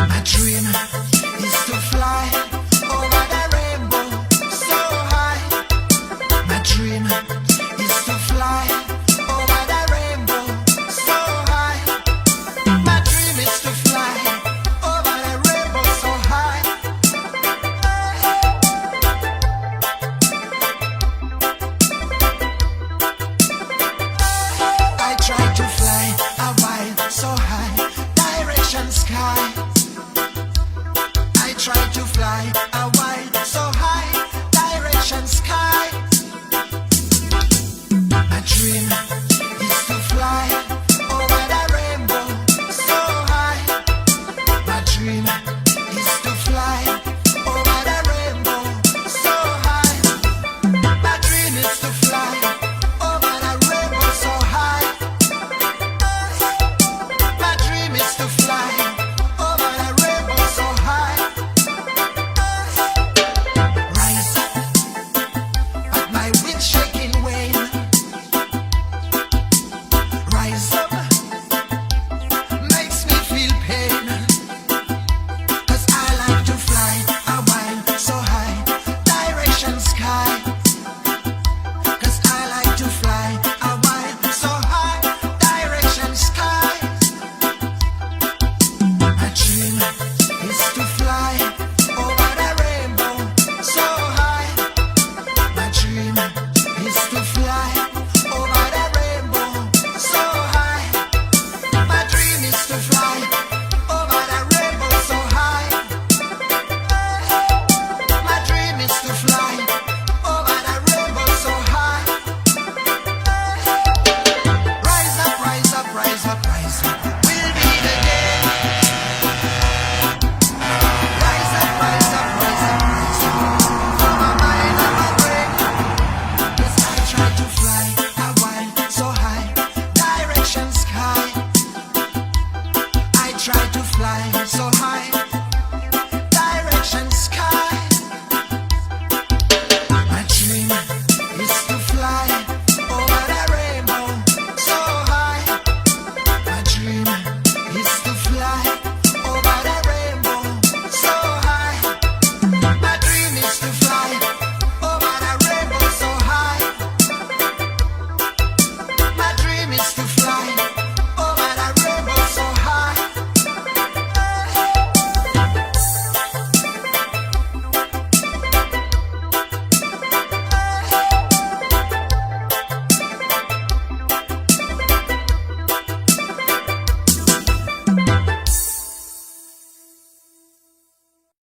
My dream is to fly over the rainbow so high. My dream is to fly over the rainbow so high. My dream is to fly over the rainbow so high. I try to fly a while so high, direction sky. I try to fly a while so high, direction sky. My dream is to fly over the rainbow so high. My dream is to fly over the rainbow so high. My dream is to fly over the rainbow so high. My dream is to fly over the rainbow so high. Rise at my wind shaking wave. Rise up makes me feel pain. 'Cause I like to fly a while so high, direction sky. 'Cause I like to fly a while so high, direction sky. My dream is to fly over the rainbow so high. My dream is to fly over the rainbow so high. My dream is to fly over the rainbow so high. My dream is to fly over the rainbow so high. Rise up, rise up, rise up, rise up. We'll be the day. Rise up, rise up, rise up, rise up. For my mind and my brain. 'Cause I try to fly a while so high, direction sky. I try to fly so high.